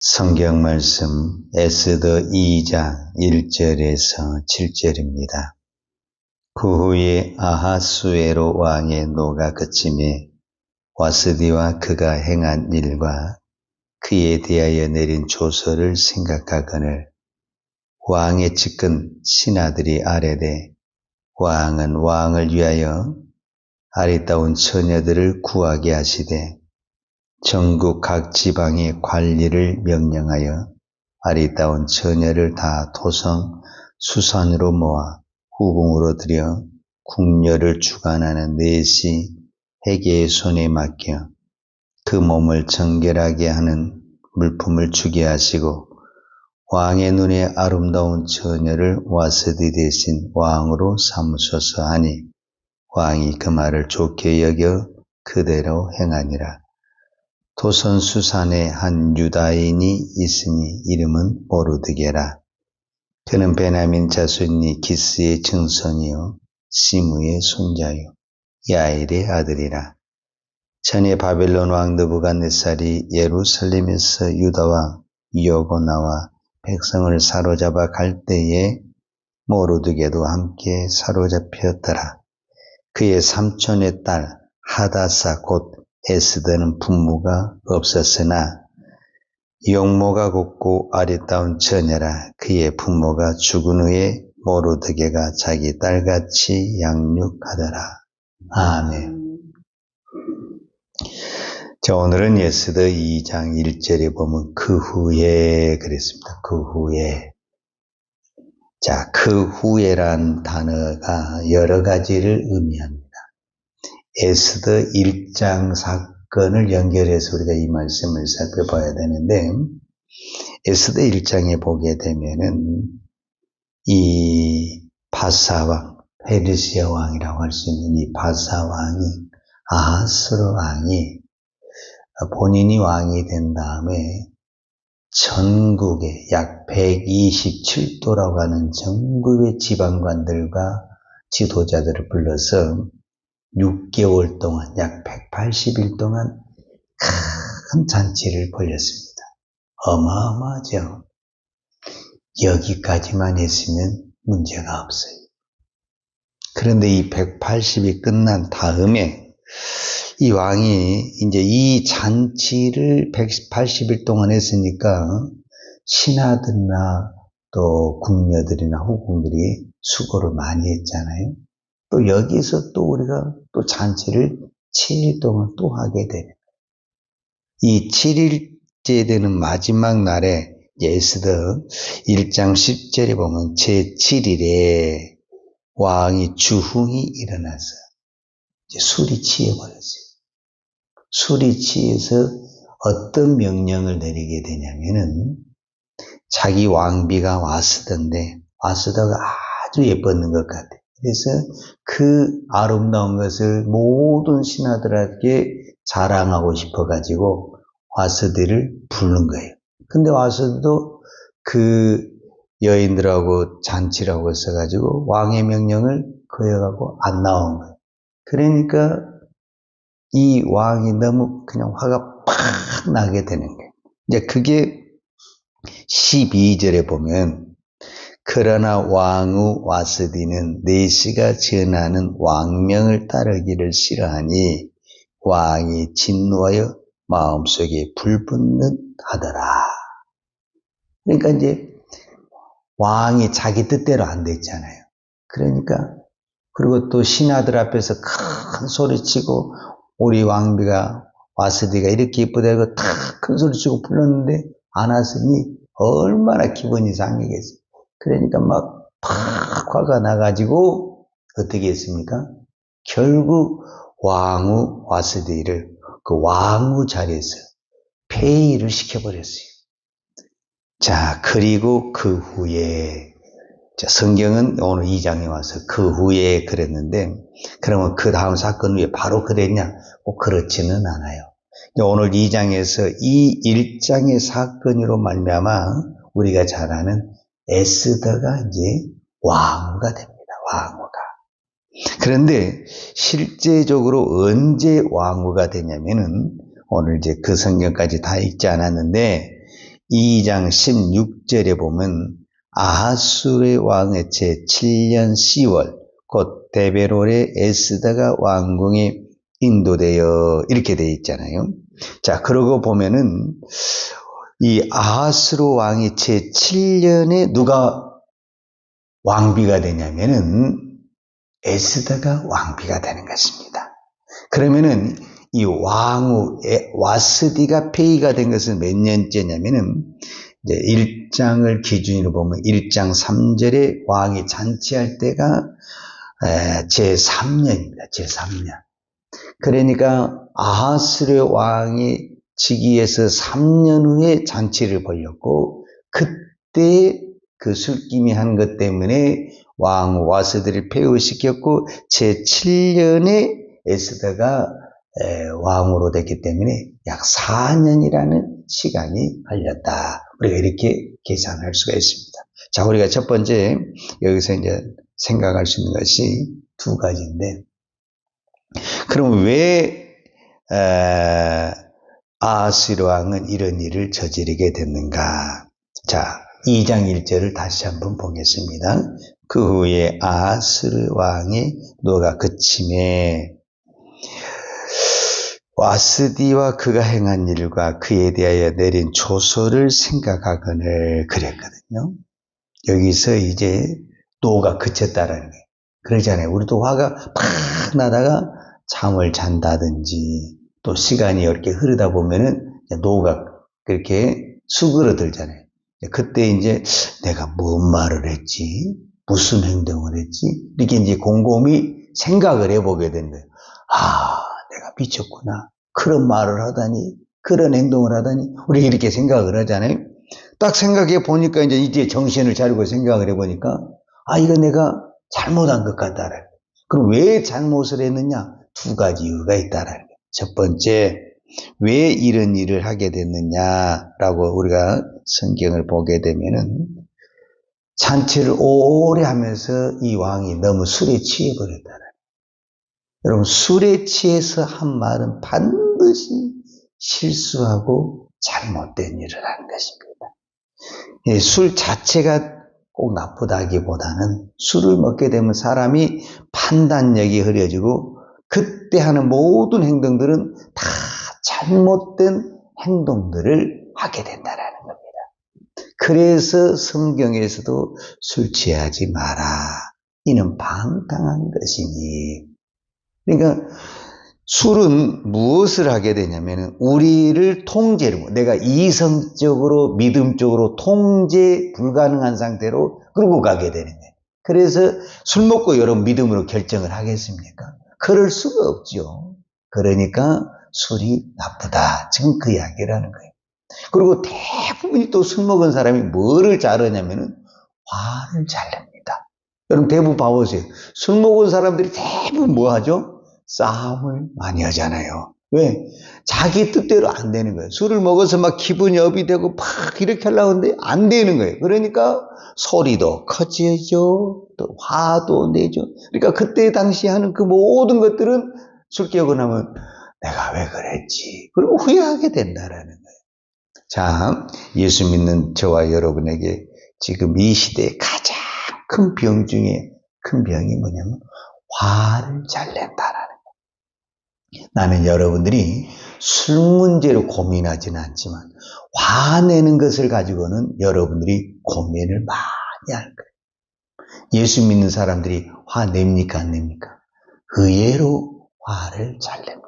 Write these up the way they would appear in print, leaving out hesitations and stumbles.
성경 말씀 에스더 2장 1절에서 7절입니다. 그 후에 아하수에로 왕의 노가 그침에 와스디와 그가 행한 일과 그에 대하여 내린 조서를 생각하거늘 왕의 측근 신하들이 아뢰되 왕은 왕을 위하여 아리따운 처녀들을 구하게 하시되 전국 각 지방의 관리를 명령하여 아리따운 처녀를 다 토성 수산으로 모아 후궁으로 들여 궁녀를 주관하는 넷이 해계의 손에 맡겨 그 몸을 정결하게 하는 물품을 주게 하시고 왕의 눈에 아름다운 처녀를 와스디 대신 왕으로 삼으소서 하니 왕이 그 말을 좋게 여겨 그대로 행하니라. 토선 수산에 한 유다인이 있으니 이름은 모르드게라. 그는 베냐민 자손이 기스의 증손이요 시므의 손자요 야일의 아들이라. 전에 바벨론 왕 느부갓네살이 예루살렘에서 유다와 여고나와 백성을 사로잡아 갈 때에 모르드게도 함께 사로잡혔더라. 그의 삼촌의 딸 하다사 곧 에스더는 분모가 없었으나 용모가 곱고 아리따운 처녀라. 그의 분모가 죽은 후에 모르드게가 자기 딸같이 양육하더라. 아멘. 자, 오늘은 에스더 2장 1절에 보면 그 후에 그랬습니다. 그 후에. 자, 그 후에란 단어가 여러 가지를 의미합니다. 에스더 1장 사건을 연결해서 우리가 이 말씀을 살펴봐야 되는데, 에스더 1장에 보게 되면은 이 바사왕, 페르시아 왕이라고 할 수 있는 이 바사왕이 아하스로 왕이 본인이 왕이 된 다음에 전국에 약 127도라고 하는 전국의 지방관들과 지도자들을 불러서 6개월 동안 약 180일 동안 큰 잔치를 벌였습니다. 어마어마하죠. 여기까지만 했으면 문제가 없어요. 그런데 이 180이 끝난 다음에 이 왕이 이제 이 잔치를 180일 동안 했으니까 신하들이나 또 궁녀들이나 후궁들이 수고를 많이 했잖아요. 또 여기서 또 우리가 또 잔치를 7일 동안 또 하게 되는 이 7일째 되는 마지막 날에 에스더 1장 10절에 보면 제7일에 왕이 주흥이 일어났어요. 이제 술이 취해버렸어요. 술이 취해서 어떤 명령을 내리게 되냐면은 자기 왕비가 와스더인데 와스더가 아주 예뻤는 것 같아요. 그래서 그 아름다운 것을 모든 신하들에게 자랑하고 싶어가지고 와스디를 부른 거예요. 근데 와스디도 그 여인들하고 잔치라고 써가지고 왕의 명령을 거역하고 안 나온 거예요. 그러니까 이 왕이 너무 그냥 화가 팍 나게 되는 거예요. 이제 그게 12절에 보면 그러나 왕후 와스디는 내시가 전하는 왕명을 따르기를 싫어하니 왕이 진노하여 마음속에 불붙는 하더라. 그러니까 이제 왕이 자기 뜻대로 안 됐잖아요. 그러니까 그리고 또 신하들 앞에서 큰 소리치고 우리 왕비가 와스디가 이렇게 이쁘다고 다 큰 소리치고 불렀는데 안 왔으니 얼마나 기분이 상하겠어요. 그러니까 막 팍 화가 나가지고 어떻게 했습니까? 결국 왕후 와스디를 그 왕후 자리에서 폐위를 시켜버렸어요. 자, 그리고 그 후에 성경은 오늘 2장에 와서 그 후에 그랬는데 그러면 그 다음 사건 후에 바로 그랬냐? 꼭 그렇지는 않아요. 오늘 2장에서 이 1장의 사건으로 말미암아 우리가 잘 아는 에스더가 이제 왕후가 됩니다. 왕후가. 그런데 실제적으로 언제 왕후가 되냐면은 오늘 이제 그 성경까지 다 읽지 않았는데 2장 16절에 보면 아하수르 왕의 제7년 10월 곧 데베롤의 에스더가 왕궁에 인도되어 이렇게 되어 있잖아요. 자, 그러고 보면은 이 아하수르 왕이 제7년에 누가 왕비가 되냐면은 에스더가 왕비가 되는 것입니다. 그러면은 이 왕후 와스디가 폐위가 된 것은 몇 년째냐면은 이제 1장을 기준으로 보면 1장 3절에 왕이 잔치할 때가 제3년입니다. 제3년. 그러니까 아하스르 왕이 즉위해서 3년 후에 잔치를 벌였고 그때 그 술김이 한 것 때문에 왕 와스디를 폐위시켰고 제7년에 에스더가 왕으로 됐기 때문에 약 4년이라는 시간이 걸렸다. 우리가 이렇게 계산할 수가 있습니다. 자, 우리가 첫 번째 여기서 이제 생각할 수 있는 것이 두 가지인데, 그럼 왜 아하스웨로 왕은 이런 일을 저지르게 됐는가? 자, 2장 1절을 다시 한번 보겠습니다. 그 후에 아하스웨로 왕의 노가 그침에 와스디와 그가 행한 일과 그에 대하여 내린 조서를 생각하거늘 그랬거든요. 여기서 이제 노가 그쳤다라는 거예요. 그러잖아요. 우리도 화가 팍 나다가 잠을 잔다든지 또 시간이 이렇게 흐르다 보면은 노가 그렇게 수그러들잖아요. 그때 이제 내가 뭔 말을 했지? 무슨 행동을 했지? 이렇게 이제 곰곰이 생각을 해보게 된 거예요. 내가 미쳤구나. 그런 말을 하다니, 그런 행동을 하다니, 우리 이렇게 생각을 하잖아요. 딱 생각해 보니까 이제 정신을 차리고 생각을 해 보니까, 이거 내가 잘못한 것 같다라는 거예요. 그럼 왜 잘못을 했느냐? 두 가지 이유가 있다라는 거예요. 첫 번째, 왜 이런 일을 하게 됐느냐라고 우리가 성경을 보게 되면은, 잔치를 오래 하면서 이 왕이 너무 술에 취해버렸다라는 거예요. 여러분, 술에 취해서 한 말은 반드시 실수하고 잘못된 일을 하는 것입니다. 술 자체가 꼭 나쁘다기보다는 술을 먹게 되면 사람이 판단력이 흐려지고 그때 하는 모든 행동들은 다 잘못된 행동들을 하게 된다는 겁니다. 그래서 성경에서도 술 취하지 마라. 이는 방탕한 것이니. 그러니까 술은 무엇을 하게 되냐면 우리를 통제로, 내가 이성적으로 믿음적으로 통제 불가능한 상태로 끌고 가게 되는 거예요. 그래서 술 먹고 여러분 믿음으로 결정을 하겠습니까? 그럴 수가 없죠. 그러니까 술이 나쁘다. 지금 그 이야기를 하는 거예요. 그리고 대부분이 또 술 먹은 사람이 뭐를 잘하냐면은 화를 잘 냅니다. 여러분 대부분 봐보세요. 술 먹은 사람들이 대부분 뭐 하죠? 싸움을 많이 하잖아요. 왜? 자기 뜻대로 안 되는 거예요. 술을 먹어서 막 기분이 업이 되고 막 이렇게 하려고 하는데 안 되는 거예요. 그러니까 소리도 커지죠. 또 화도 내죠. 그러니까 그때 당시 하는 그 모든 것들은 술 깨고 나면 내가 왜 그랬지? 그리고 후회하게 된다라는 거예요. 자, 예수 믿는 저와 여러분에게 지금 이 시대에 가장 큰 병 중에 큰 병이 뭐냐면 화를 잘 낸다라는 거예요. 나는 여러분들이 술 문제로 고민하지는 않지만 화내는 것을 가지고는 여러분들이 고민을 많이 할 거예요. 예수 믿는 사람들이 화냅니까 안 냅니까? 의외로 화를 잘 냅니다.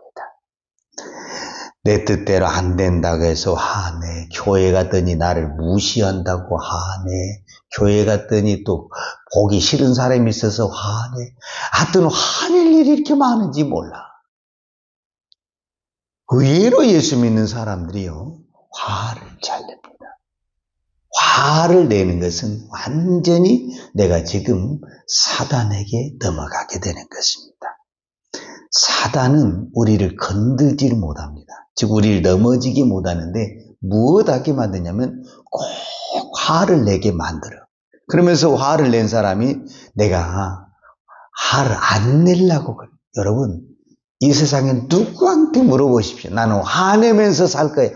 내 뜻대로 안 된다고 해서 화내. 교회 갔더니 나를 무시한다고 화내. 교회 갔더니 또 보기 싫은 사람이 있어서 화내. 하여튼 화낼 일이 이렇게 많은지 몰라. 의외로 예수 믿는 사람들이요, 화를 잘 냅니다. 화를 내는 것은 완전히 내가 지금 사단에게 넘어가게 되는 것입니다. 사단은 우리를 건들지를 못합니다. 즉 우리를 넘어지게 못하는데 무엇하게 만드냐면 꼭 화를 내게 만들어. 그러면서 화를 낸 사람이 내가 화를 안 내려고 그래. 여러분 이 세상에 누구한테 물어보십시오. 나는 화내면서 살 거야.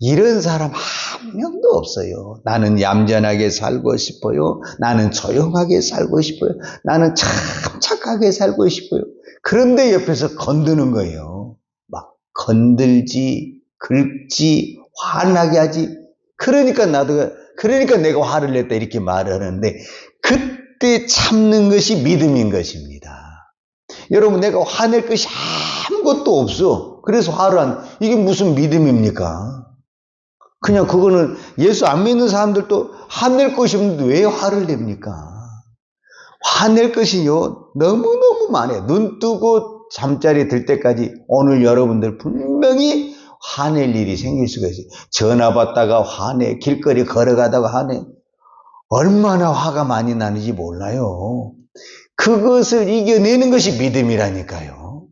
이런 사람 한 명도 없어요. 나는 얌전하게 살고 싶어요. 나는 조용하게 살고 싶어요. 나는 참 착하게 살고 싶어요. 그런데 옆에서 건드는 거예요. 막 건들지, 긁지, 화나게 하지. 그러니까 내가 화를 냈다 이렇게 말하는데, 그때 참는 것이 믿음인 것입니다. 여러분, 내가 화낼 것이 아무것도 없어. 그래서 이게 무슨 믿음입니까? 그냥 그거는 예수 안 믿는 사람들도 화낼 것이 없는데 왜 화를 냅니까? 화낼 것이요, 너무너무 많아요. 눈 뜨고 잠자리 들 때까지 오늘 여러분들 분명히 화낼 일이 생길 수가 있어요. 전화 받다가 화내, 길거리 걸어가다가 화내. 얼마나 화가 많이 나는지 몰라요. 그것을 이겨내는 것이 믿음이라니까요.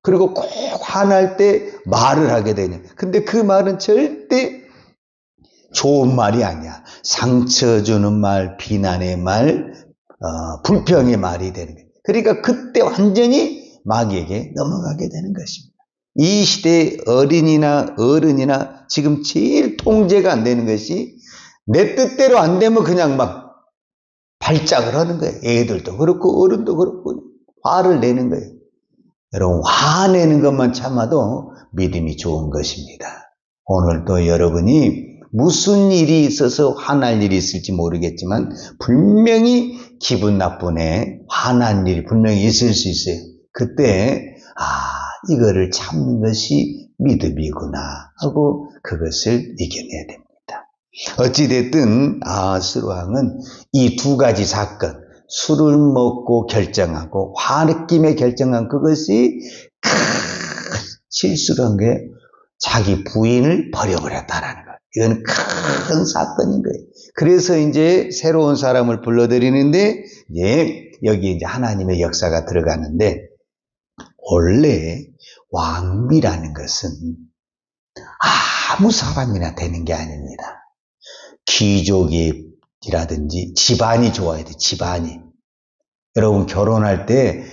그리고 꼭 화날 때 말을 하게 되냐. 근데 그 말은 절대 좋은 말이 아니야. 상처 주는 말, 비난의 말, 불평의 말이 되는 거예요. 그러니까 그때 완전히 마귀에게 넘어가게 되는 것입니다. 이 시대의 어린이나 어른이나 지금 제일 통제가 안 되는 것이, 내 뜻대로 안 되면 그냥 막 발작을 하는 거예요. 애들도 그렇고 어른도 그렇고 화를 내는 거예요. 여러분, 화내는 것만 참아도 믿음이 좋은 것입니다. 오늘도 여러분이 무슨 일이 있어서 화날 일이 있을지 모르겠지만 분명히 기분 나쁜 애, 화난 일이 분명히 있을 수 있어요. 그때 이거를 참는 것이 믿음이구나 하고 그것을 이겨내야 됩니다. 어찌됐든 아하스왕은 이 두 가지 사건, 술을 먹고 결정하고 화느낌에 결정한 그것이 큰 실수를 한 게 자기 부인을 버려버렸다라는 거예요. 이건 큰 사건인 거예요. 그래서 이제 새로운 사람을 불러들이는데, 여기 이제 하나님의 역사가 들어가는데, 원래 왕비라는 것은 아무 사람이나 되는 게 아닙니다. 귀족이라든지 집안이 좋아야 돼, 집안이. 여러분, 결혼할 때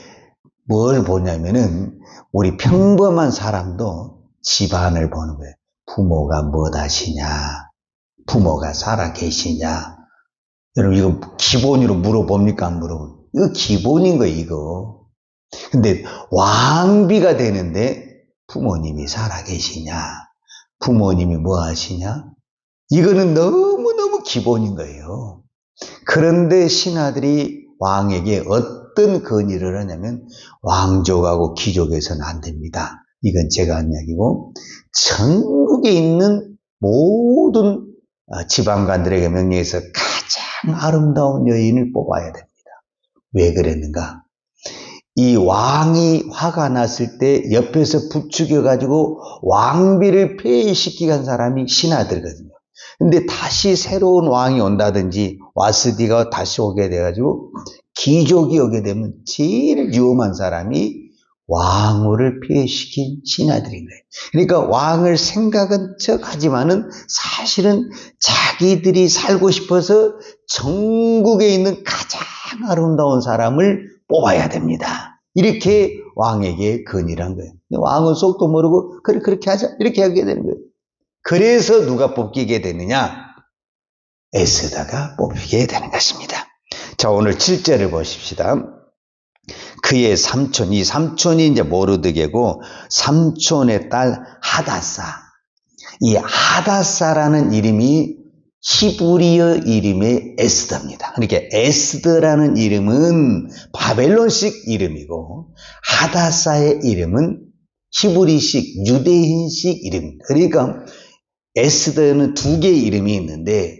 뭘 보냐면은, 우리 평범한 사람도 집안을 보는 거예요. 부모가 뭐 하시냐, 부모가 살아 계시냐. 여러분, 이거 기본으로 물어봅니까? 안 물어봅니까? 이거 기본인 거예요, 이거. 근데 왕비가 되는데 부모님이 살아 계시냐, 부모님이 뭐 하시냐, 이거는 너무너무 기본인 거예요. 그런데 신하들이 왕에게 어떤 건의를 하냐면, 왕족하고 귀족에서는 안 됩니다. 이건 제가 한 이야기고, 전국에 있는 모든 지방관들에게 명령해서 가장 아름다운 여인을 뽑아야 됩니다. 왜 그랬는가? 이 왕이 화가 났을 때 옆에서 부추겨가지고 왕비를 폐위시키게 한 사람이 신하들거든요. 근데 다시 새로운 왕이 온다든지 와스디가 다시 오게 돼가지고 귀족이 오게 되면 제일 위험한 사람이 왕후를 폐위시킨 신하들인 거예요. 그러니까 왕을 생각은 척하지만은 사실은 자기들이 살고 싶어서 전국에 있는 가장 아름다운 사람을 뽑아야 됩니다. 이렇게 왕에게 건의를 한 거예요. 왕은 속도 모르고 그래 그렇게 하자 이렇게 하게 되는 거예요. 그래서 누가 뽑히게 되느냐? 에스더가 뽑히게 되는 것입니다. 자, 오늘 7절을 보십시다. 그의 삼촌, 이 삼촌이 이제 모르드게고 삼촌의 딸 하다사. 이 하다사라는 이름이 히브리어 이름의 에스더입니다. 그러니까 에스더라는 이름은 바벨론식 이름이고 하다사의 이름은 히브리식 유대인식 이름입니다. 그러니까 에스더는 두 개의 이름이 있는데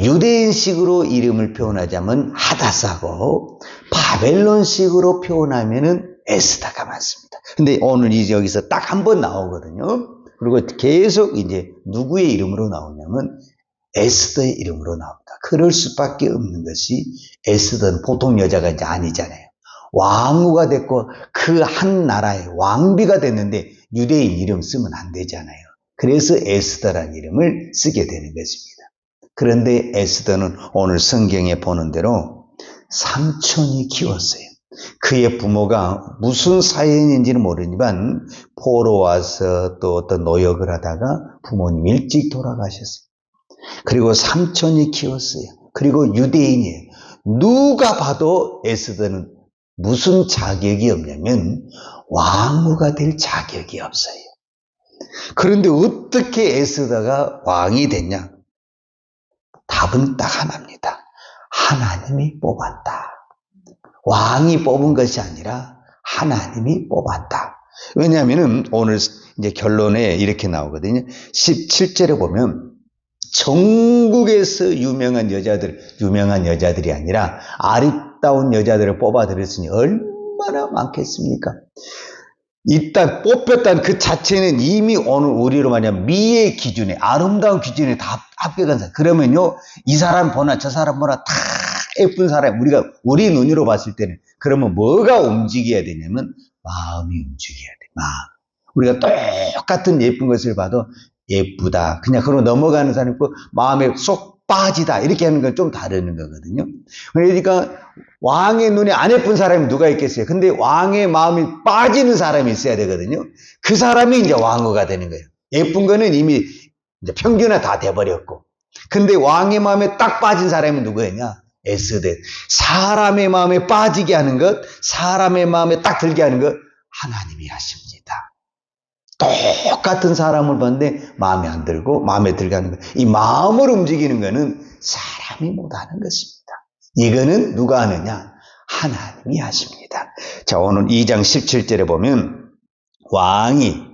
유대인식으로 이름을 표현하자면 하다사고 바벨론식으로 표현하면은 에스더가 맞습니다. 근데 오늘 이제 여기서 딱 한 번 나오거든요. 그리고 계속 이제 누구의 이름으로 나오냐면 에스더의 이름으로 나옵니다. 그럴 수밖에 없는 것이 에스더는 보통 여자가 이제 아니잖아요. 왕후가 됐고 그 한 나라의 왕비가 됐는데 유대인 이름 쓰면 안 되잖아요. 그래서 에스더라는 이름을 쓰게 되는 것입니다. 그런데 에스더는 오늘 성경에 보는 대로 삼촌이 키웠어요. 그의 부모가 무슨 사연인지는 모르지만 포로 와서 또 어떤 노역을 하다가 부모님 일찍 돌아가셨어요. 그리고 삼촌이 키웠어요. 그리고 유대인이에요. 누가 봐도 에스더는 무슨 자격이 없냐면 왕후가 될 자격이 없어요. 그런데 어떻게 에스더가 왕이 됐냐? 답은 딱 하나입니다. 하나님이 뽑았다. 왕이 뽑은 것이 아니라 하나님이 뽑았다. 왜냐하면 오늘 이제 결론에 이렇게 나오거든요. 17절에 보면 전국에서 유명한 여자들이 아니라 아리따운 여자들을 뽑아들였으니 얼마나 많겠습니까? 일단 뽑혔다는 그 자체는 이미 오늘 우리로 말하면 미의 기준에, 아름다운 기준에 다 합격한 사람. 그러면요, 이 사람 보나 저 사람 보나 다 예쁜 사람, 우리 눈으로 봤을 때는, 그러면 뭐가 움직여야 되냐면 마음이 움직여야 돼. 마음. 우리가 똑같은 예쁜 것을 봐도 예쁘다, 그냥 그러고 넘어가는 사람이 있고, 마음에 쏙 빠지다, 이렇게 하는 건 좀 다르는 거거든요. 그러니까 왕의 눈에 안 예쁜 사람이 누가 있겠어요? 근데 왕의 마음이 빠지는 사람이 있어야 되거든요. 그 사람이 이제 왕후가 되는 거예요. 예쁜 거는 이미 이제 평균화 다 돼버렸고. 근데 왕의 마음에 딱 빠진 사람이 누구였냐? 에스더. 사람의 마음에 빠지게 하는 것, 사람의 마음에 딱 들게 하는 것, 하나님이 하십니다. 똑같은 사람을 봤는데 마음에 안 들고 마음에 들게 하는 것. 이 마음을 움직이는 거는 사람이 못하는 것입니다. 이거는 누가 하느냐? 하나님이 하십니다. 자, 오늘 2장 17절에 보면 왕이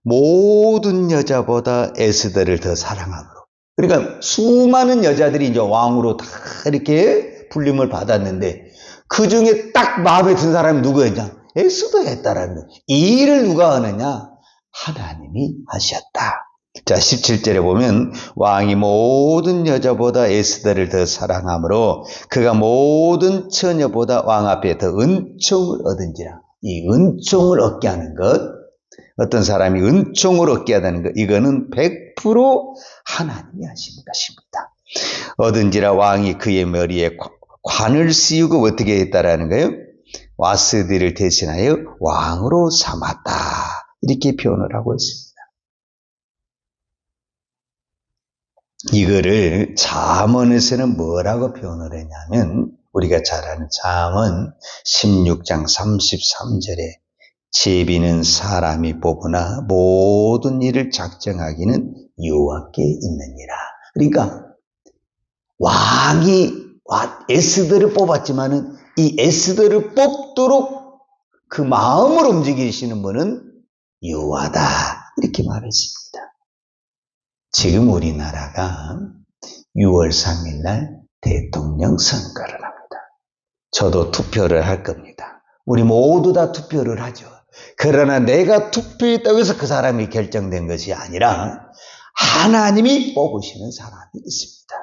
모든 여자보다 에스더를 더 사랑함으로. 그러니까 수많은 여자들이 이제 왕으로 다 이렇게 불림을 받았는데 그 중에 딱 마음에 든 사람이 누구였냐? 에스더였다라는 거예요. 이 일을 누가 하느냐? 하나님이 하셨다. 자, 17절에 보면 왕이 모든 여자보다 에스더를 더 사랑함으로 그가 모든 처녀보다 왕 앞에 더 은총을 얻은지라. 이 은총을 얻게 하는 것, 어떤 사람이 은총을 얻게 하는 것, 이거는 100% 하나님이 하신 것입니다. 얻은지라 왕이 그의 머리에 관을 씌우고 어떻게 했다라는 거예요? 와스디를 대신하여 왕으로 삼았다. 이렇게 표현을 하고 있습니다. 이거를 잠언에서는 뭐라고 표현을 했냐면, 우리가 잘 아는 잠언 16장 33절에 제비는 사람이 뽑으나 모든 일을 작정하기는 여호와께 있느니라. 그러니까 왕이 에스더를 뽑았지만은 이 에스더를 뽑도록 그 마음을 움직이시는 분은 여호와다, 이렇게 말했습니다. 지금 우리나라가 6월 3일 날 대통령 선거를 합니다. 저도 투표를 할 겁니다. 우리 모두 다 투표를 하죠. 그러나 내가 투표했다고 해서 그 사람이 결정된 것이 아니라 하나님이 뽑으시는 사람이 있습니다.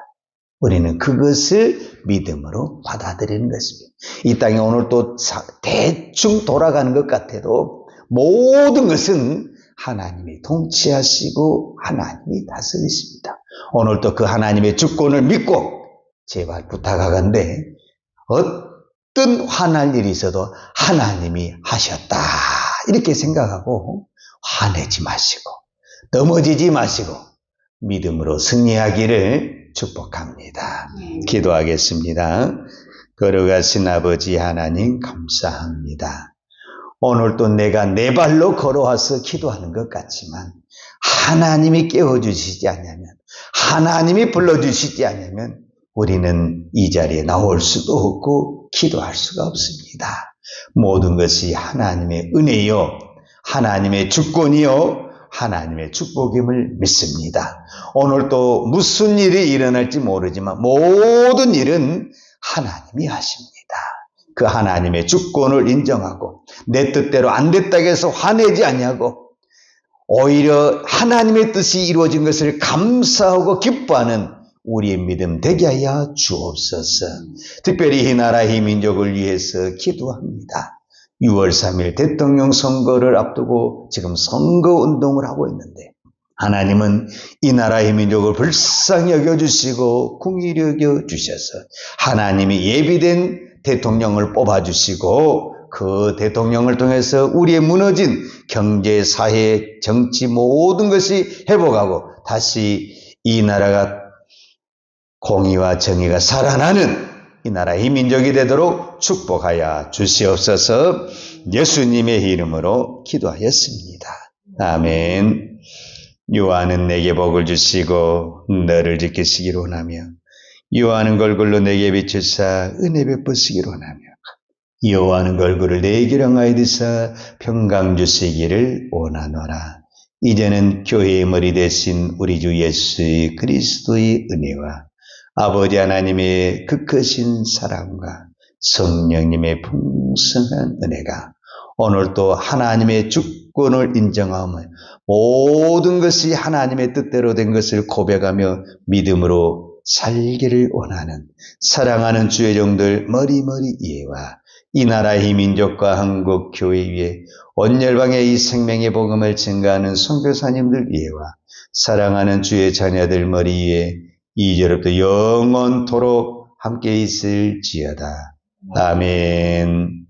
우리는 그것을 믿음으로 받아들이는 것입니다. 이 땅에 오늘 또 대충 돌아가는 것 같아도 모든 것은 하나님이 통치하시고 하나님이 다스리십니다. 오늘도 그 하나님의 주권을 믿고 제발 부탁하건대 어떤 화날 일이 있어도 하나님이 하셨다, 이렇게 생각하고 화내지 마시고 넘어지지 마시고 믿음으로 승리하기를 축복합니다. 기도하겠습니다. 걸어가신 아버지 하나님 감사합니다. 오늘도 내가 내 발로 걸어와서 기도하는 것 같지만 하나님이 깨워주시지 않으면, 하나님이 불러주시지 않으면 우리는 이 자리에 나올 수도 없고 기도할 수가 없습니다. 모든 것이 하나님의 은혜요, 하나님의 주권이요, 하나님의 축복임을 믿습니다. 오늘도 무슨 일이 일어날지 모르지만 모든 일은 하나님이 하십니다. 그 하나님의 주권을 인정하고 내 뜻대로 안 됐다고 해서 화내지 아니하고 오히려 하나님의 뜻이 이루어진 것을 감사하고 기뻐하는 우리의 믿음 되게 하여 주옵소서. 특별히 이 나라 이 민족을 위해서 기도합니다. 6월 3일 대통령 선거를 앞두고 지금 선거운동을 하고 있는데 하나님은 이 나라의 민족을 불쌍히 여겨주시고 궁히 여겨주셔서 하나님이 예비된 대통령을 뽑아주시고 그 대통령을 통해서 우리의 무너진 경제, 사회, 정치 모든 것이 회복하고 다시 이 나라가 공의와 정의가 살아나는 이 나라의 민족이 되도록 축복하여 주시옵소서. 예수님의 이름으로 기도하였습니다. 아멘. 요한은 내게 복을 주시고 너를 지키시기를 원하며 요한은 걸굴로 내게 비추사 은혜 베푸시기를 원하며 여호와는 걸그를 내게 향하여 드사 평강 주시기를 원하노라. 이제는 교회의 머리 대신 우리 주 예수 그리스도의 은혜와 아버지 하나님의 그 크신 사랑과 성령님의 풍성한 은혜가 오늘도 하나님의 주권을 인정하며 모든 것이 하나님의 뜻대로 된 것을 고백하며 믿음으로 살기를 원하는 사랑하는 주의 종들 머리머리 이해와 이 나라의 민족과 한국 교회 위에 온 열방의 이 생명의 복음을 증가하는 선교사님들 위에와 사랑하는 주의 자녀들 머리 위에 이제로부터 영원토록 함께 있을지어다. 아멘.